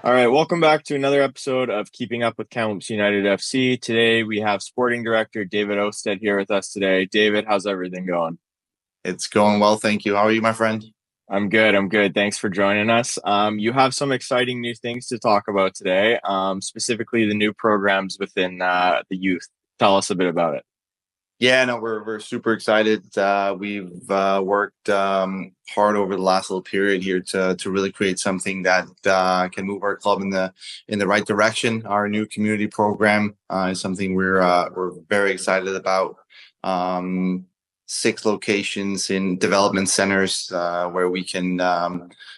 All right, welcome back to another episode of Keeping Up with Kamloops United FC. Today we have Sporting Director David Ousted here with us today. David, how's everything going? It's going well, thank you. How are you, my friend? I'm good. I'm good. Thanks for joining us. You have some exciting new things to talk about today, specifically the new programs within the youth. Tell us a bit about it. Yeah, no, we're super excited. We've worked hard over the last little period here to really create something that can move our club in the right direction. Our new community program is something we're very excited about. Six locations in development centers where we can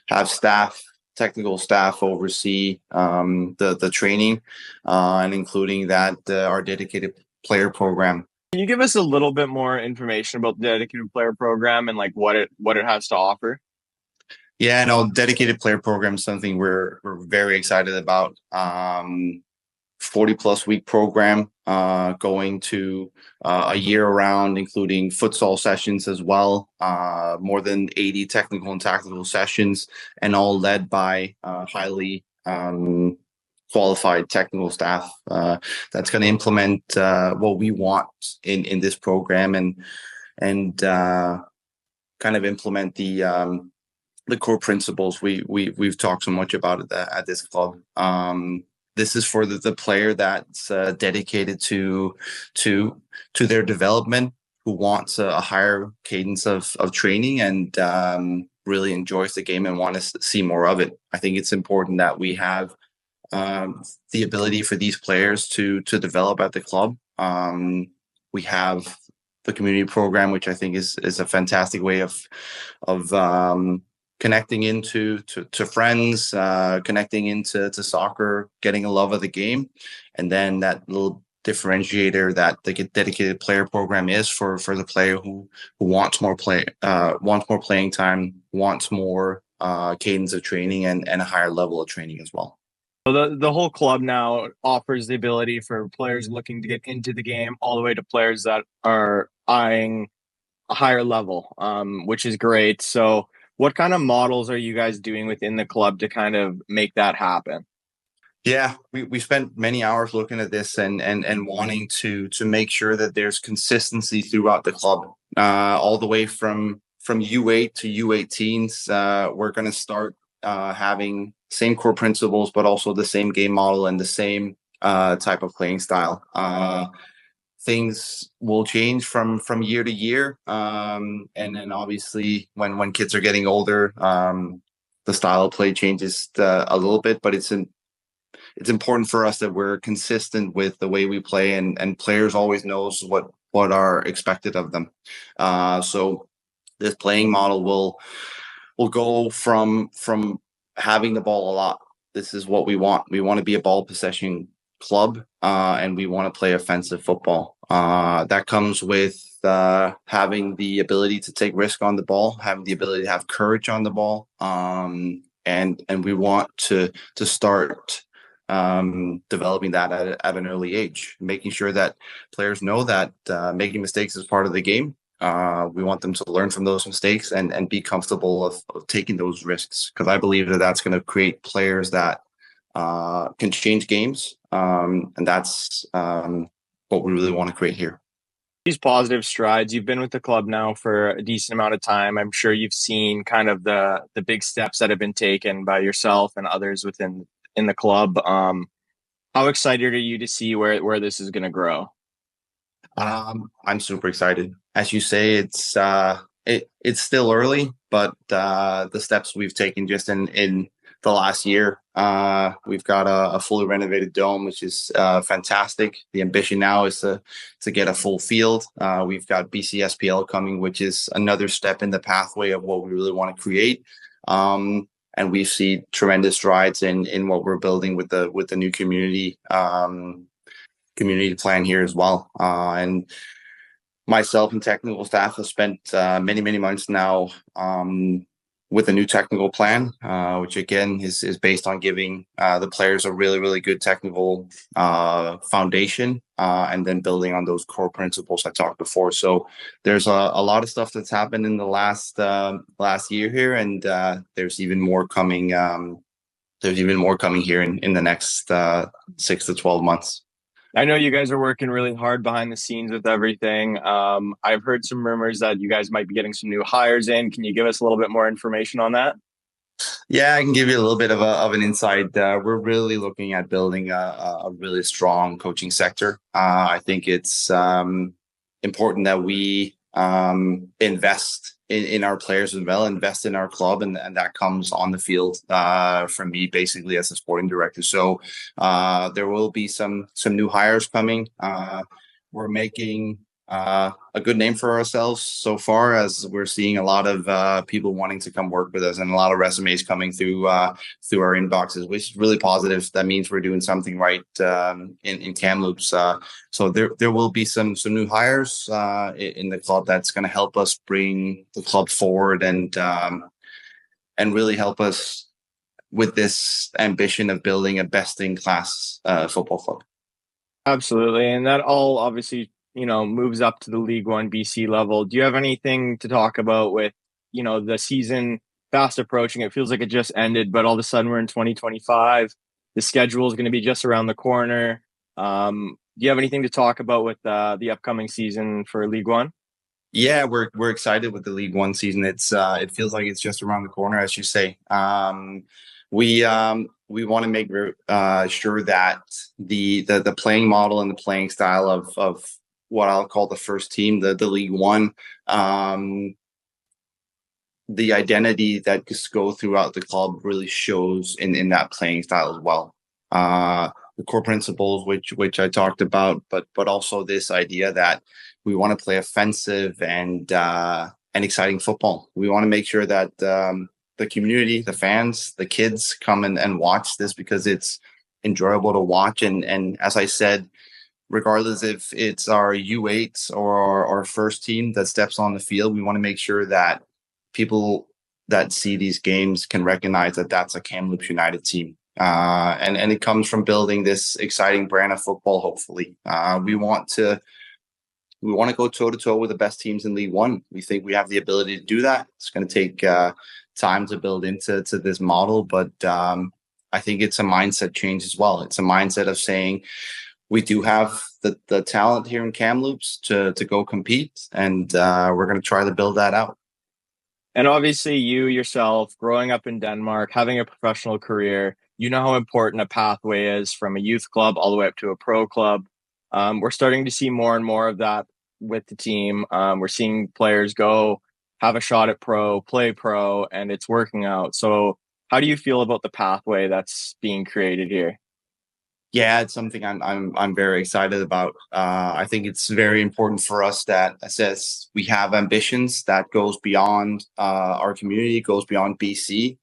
have technical staff oversee the training, and including that our dedicated player program. Can you give us a little bit more information about the dedicated player program and like what it has to offer? Yeah, no, dedicated player program is something we're very excited about. 40 plus week program, going to a year round, including futsal sessions as well. More than 80 technical and tactical sessions, and all led by highly qualified technical staff that's going to implement what we want in this program, and kind of implement the core principles we've talked so much about at this club. This is for the player that's dedicated to their development, who wants a higher cadence of training, and really enjoys the game and wants to see more of it. I think it's important that we have the ability for these players to develop at the club. We have the community program, which I think is a fantastic way of connecting into friends, connecting into soccer, getting a love of the game, and then that little differentiator that the dedicated player program is for the player who wants more playing time, wants more cadence of training, and a higher level of training as well. So the whole club now offers the ability for players looking to get into the game all the way to players that are eyeing a higher level, which is great. So what kind of models are you guys doing within the club to kind of make that happen? Yeah, we spent many hours looking at this and wanting to make sure that there's consistency throughout the club, all the way from U8 to U18s. We're going to start having same core principles, but also the same game model and the same type of playing style. Things will change from year to year, and then obviously when kids are getting older, the style of play changes a little bit. But it's important for us that we're consistent with the way we play, and players always knows what are expected of them. So this playing model will go from having the ball a lot. This is what we want. We want to be a ball possession club, and we want to play offensive football. That comes with having the ability to take risk on the ball, having the ability to have courage on the ball, and we want to start developing that at an early age, making sure that players know that making mistakes is part of the game. We want them to learn from those mistakes and be comfortable of taking those risks, because I believe that that's going to create players that can change games, and that's what we really want to create here. These positive strides. You've been with the club now for a decent amount of time. I'm sure you've seen kind of the big steps that have been taken by yourself and others within in the club. How excited are you to see where this is going to grow? I'm super excited. As you say, it's still early, but the steps we've taken just in the last year, we've got a fully renovated dome, which is fantastic. The ambition now is to get a full field. We've got BCSPL coming, which is another step in the pathway of what we really want to create. And we see tremendous strides in what we're building with the new community plan here as well. And myself and technical staff have spent many months now with a new technical plan, which again is based on giving the players a really good technical foundation, and then building on those core principles I talked before. So there's a lot of stuff that's happened in the last year here, and there's even more coming there's even more coming here in the next 6 to 12 months. I know you guys are working really hard behind the scenes with everything. I've heard some rumors that you guys might be getting some new hires in. Can you give us a little bit more information on that? Yeah, I can give you a little bit of an insight. We're really looking at building a really strong coaching sector. I think it's important that we invest in our players as well, invest in our club, and that comes on the field from me basically as a sporting director. So there will be some new hires coming. We're making a good name for ourselves so far, as we're seeing a lot of people wanting to come work with us and a lot of resumes coming through our inboxes, which is really positive. That means we're doing something right in Kamloops. So there will be some new hires in the club that's going to help us bring the club forward and really help us with this ambition of building a best in class football club. Absolutely. And that all obviously, moves up to the League One BC level. Do you have anything to talk about with, the season fast approaching? It feels like it just ended, but all of a sudden we're in 2025. The schedule is going to be just around the corner. Do you have anything to talk about with the upcoming season for League One? Yeah, we're excited with the League One season. It feels like it's just around the corner, as you say. We want to make sure that the playing model and the playing style of what I'll call the first team, the League One, the identity that just go throughout the club really shows in that playing style as well. The core principles, which I talked about, but also this idea that we want to play offensive and exciting football. We want to make sure that the community, the fans, the kids come and watch this because it's enjoyable to watch. And as I said, regardless if it's our U8s or our first team that steps on the field, we want to make sure that people that see these games can recognize that that's a Kamloops United team. And it comes from building this exciting brand of football. Hopefully, we want to go toe to toe with the best teams in League One. We think we have the ability to do that. It's going to take time to build into this model, but I think it's a mindset change as well. It's a mindset of saying we do have the talent here in Kamloops to go compete, and we're going to try to build that out. And obviously, you yourself, growing up in Denmark, having a professional career, you know how important a pathway is from a youth club all the way up to a pro club. We're starting to see more and more of that with the team. We're seeing players go have a shot at play pro, and it's working out. So how do you feel about the pathway that's being created here? Yeah, it's something I'm very excited about. I think it's very important for us that says we have ambitions that goes beyond our community, goes beyond BC.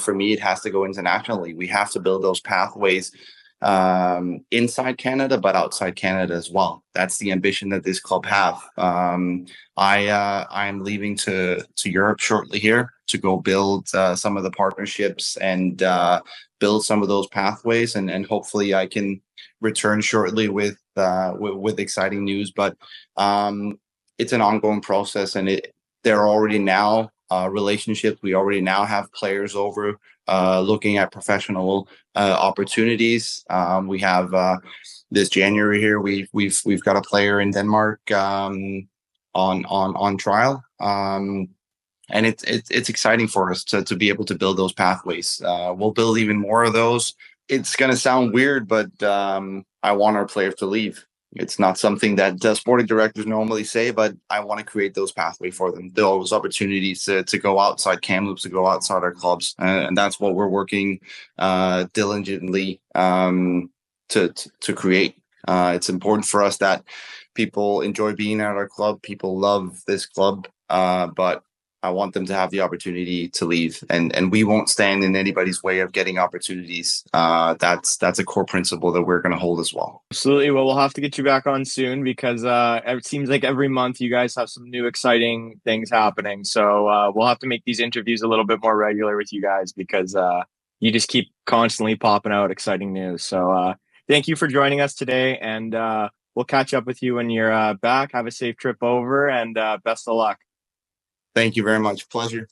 For me, it has to go internationally. We have to build those pathways inside Canada, but outside Canada as well. That's the ambition that this club have. I'm leaving to Europe shortly here to go build some of the partnerships and build some of those pathways, and hopefully I can return shortly with exciting news. But it's an ongoing process, and there are already now relationships. We already now have players over looking at professional opportunities. We have this January here. We've got a player in Denmark on trial. And it's exciting for us to be able to build those pathways. We'll build even more of those. It's going to sound weird, but I want our players to leave. It's not something that sporting directors normally say, but I want to create those pathways for them, those opportunities to go outside Kamloops, to go outside our clubs. And that's what we're working diligently to create. It's important for us that people enjoy being at our club. People love this club, but I want them to have the opportunity to leave, and we won't stand in anybody's way of getting opportunities. That's a core principle that we're going to hold as well. Absolutely. Well, we'll have to get you back on soon because it seems like every month you guys have some new exciting things happening. So we'll have to make these interviews a little bit more regular with you guys because you just keep constantly popping out exciting news. So thank you for joining us today, and we'll catch up with you when you're back. Have a safe trip over, and best of luck. Thank you very much. Pleasure.